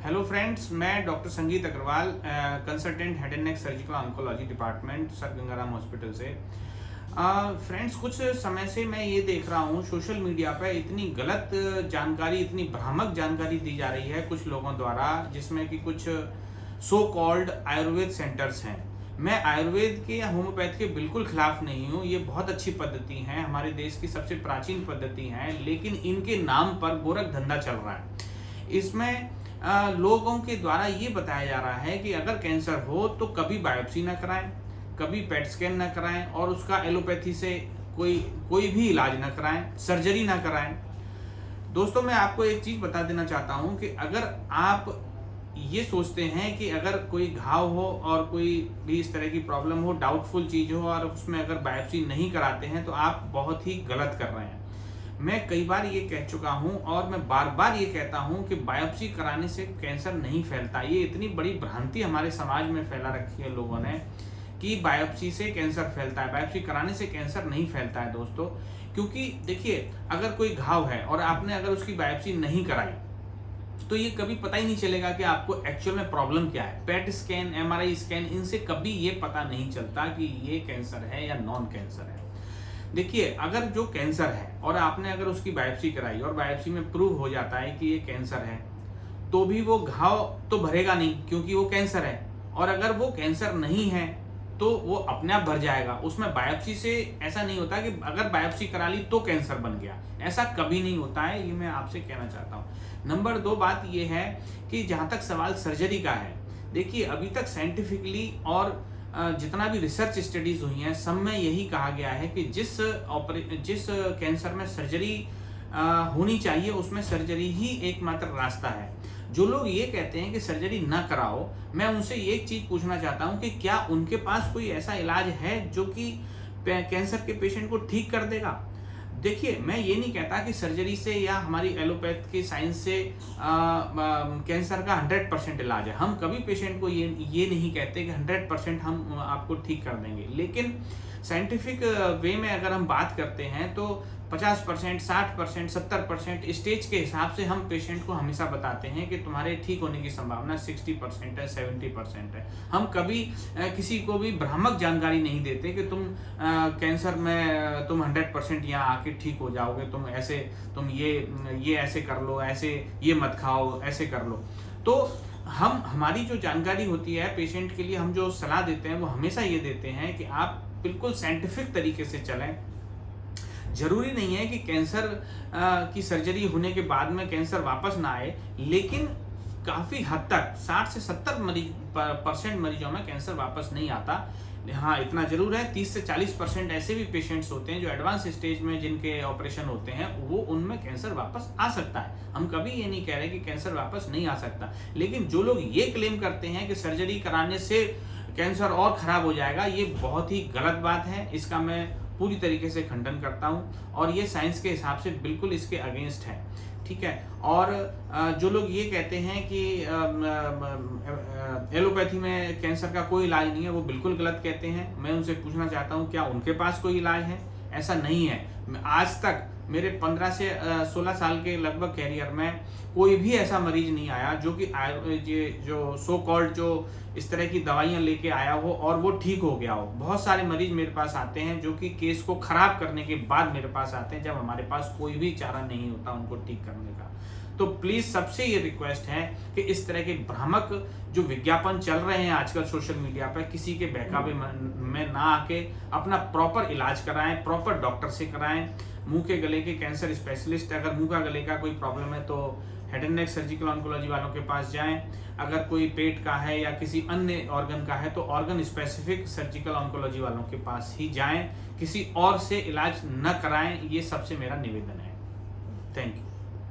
Hello friends, मैं doctor Sangeet Agarwal, consultant head and neck surgical oncology department Sir Gangaram hospital से। Friends, कुछ समय से मैं ये देख रहा हूँ सोशल मीडिया पे इतनी गलत जानकारी, इतनी भ्रामक जानकारी दी जा रही है कुछ लोगों द्वारा, जिसमें कि कुछ सो कॉल्ड आयुर्वेद सेंटर्स हैं। मैं आयुर्वेद के या होम्योपैथ के बिल्कुल खिलाफ नहीं हूँ। ये बहुत अच्छी पद्धति है, हमारे देश की सबसे प्राचीन पद्धति है, लेकिन इनके नाम पर गोरख धंधा चल रहा है। इसमें लोगों के द्वारा ये बताया जा रहा है कि अगर कैंसर हो तो कभी बायोप्सी ना कराएं, कभी पेट स्कैन ना कराएं और उसका एलोपैथी से कोई भी इलाज ना कराएं, सर्जरी ना कराएं। दोस्तों, मैं आपको एक चीज़ बता देना चाहता हूं कि अगर आप ये सोचते हैं कि अगर कोई घाव हो और कोई भी इस तरह की प्रॉब्लम हो, डाउटफुल चीज़ हो और उसमें अगर बायोप्सी नहीं कराते हैं तो आप बहुत ही गलत कर रहे हैं। मैं कई बार ये कह चुका हूँ और मैं बार बार ये कहता हूँ कि बायोप्सी कराने से कैंसर नहीं फैलता। ये इतनी बड़ी भ्रांति हमारे समाज में फैला रखी है लोगों ने कि बायोप्सी से कैंसर फैलता है, बायोप्सी कराने से कैंसर नहीं फैलता है दोस्तों। क्योंकि देखिए, अगर कोई घाव है और आपने अगर उसकी बायोप्सी नहीं कराई तो ये कभी पता ही नहीं चलेगा कि आपको एक्चुअल में प्रॉब्लम क्या है। पेट स्कैन, एमआरआई स्कैन, इनसे कभी ये पता नहीं चलता कि ये कैंसर है या नॉन कैंसर है। देखिए, अगर जो कैंसर है और आपने अगर उसकी बायोप्सी कराई और बायोप्सी में प्रूव हो जाता है कि ये कैंसर है, तो भी वो घाव तो भरेगा नहीं क्योंकि वो कैंसर है। और अगर वो कैंसर नहीं है तो वो अपने आप भर जाएगा। उसमें बायोप्सी से ऐसा नहीं होता कि अगर बायोप्सी करा ली तो कैंसर बन गया, ऐसा कभी नहीं होता है। ये मैं आपसे कहना चाहता हूँ। नंबर 2 बात ये है कि जहाँ तक सवाल सर्जरी का है, देखिए अभी तक साइंटिफिकली और जितना भी रिसर्च स्टडीज हुई हैं, सब में यही कहा गया है कि जिस कैंसर में सर्जरी होनी चाहिए उसमें सर्जरी ही एकमात्र रास्ता है। जो लोग ये कहते हैं कि सर्जरी ना कराओ, मैं उनसे एक चीज पूछना चाहता हूं कि क्या उनके पास कोई ऐसा इलाज है जो कि कैंसर के पेशेंट को ठीक कर देगा। देखिए, मैं ये नहीं कहता कि सर्जरी से या हमारी एलोपैथ की साइंस से कैंसर का 100% इलाज है। हम कभी पेशेंट को ये नहीं कहते कि 100% हम आपको ठीक कर देंगे, लेकिन साइंटिफिक वे में अगर हम बात करते हैं तो 50%, 60%, 70% स्टेज के हिसाब से हम पेशेंट को हमेशा बताते हैं कि तुम्हारे ठीक होने की संभावना 60% है, 70% है। हम कभी किसी को भी भ्रामक जानकारी नहीं देते कि कैंसर में तुम 100% यहाँ आके ठीक हो जाओगे, तुम ये ऐसे कर लो, ऐसे ये मत खाओ, ऐसे कर लो। तो हमारी जो जानकारी होती है पेशेंट के लिए, हम जो सलाह देते हैं वो हमेशा ये देते हैं कि आप बिल्कुल साइंटिफिक तरीके से चलें। जरूरी नहीं है कि कैंसर की सर्जरी होने के बाद में कैंसर वापस ना आए, लेकिन काफी हद तक 60 से 70% मरीजों में कैंसर वापस नहीं आता। हाँ, इतना जरूर है 30 से 40% ऐसे भी पेशेंट्स होते हैं जो एडवांस स्टेज में जिनके ऑपरेशन होते हैं, वो उनमें कैंसर वापस आ सकता है। हम कभी ये नहीं कह रहे कि कैंसर वापस नहीं आ सकता, लेकिन जो लोग ये क्लेम करते हैं कि सर्जरी कराने से कैंसर और खराब हो जाएगा, ये बहुत ही गलत बात है। इसका मैं पूरी तरीके से खंडन करता हूँ और ये साइंस के हिसाब से बिल्कुल इसके अगेंस्ट है, ठीक है। और जो लोग ये कहते हैं कि एलोपैथी में कैंसर का कोई इलाज नहीं है, वो बिल्कुल गलत कहते हैं। मैं उनसे पूछना चाहता हूँ, क्या उनके पास कोई इलाज है? ऐसा नहीं है। आज तक मेरे 15 से 16 साल के लगभग कैरियर में कोई भी ऐसा मरीज नहीं आया जो कि जो सो कॉल्ड जो इस तरह की दवाइयां लेके आया हो और वो ठीक हो गया हो। बहुत सारे मरीज मेरे पास आते हैं जो कि केस को खराब करने के बाद मेरे पास आते हैं, जब हमारे पास कोई भी चारा नहीं होता उनको ठीक करने का। तो प्लीज सबसे ये रिक्वेस्ट है कि इस तरह के भ्रामक जो विज्ञापन चल रहे हैं आजकल सोशल मीडिया पर, किसी के बहकावे में ना आके अपना प्रॉपर इलाज कराएं, प्रॉपर डॉक्टर से कराएं। मुंह के गले के कैंसर स्पेशलिस्ट, अगर मुंह का गले का कोई प्रॉब्लम है तो head and neck surgical oncology वालों के पास जाएं। अगर कोई पेट का है या किसी अन्य ऑर्गन का है तो ऑर्गन स्पेसिफिक सर्जिकल ऑन्कोलॉजी वालों के पास ही जाएं, किसी और से इलाज न कराएं। ये सबसे मेरा निवेदन है। Thank you.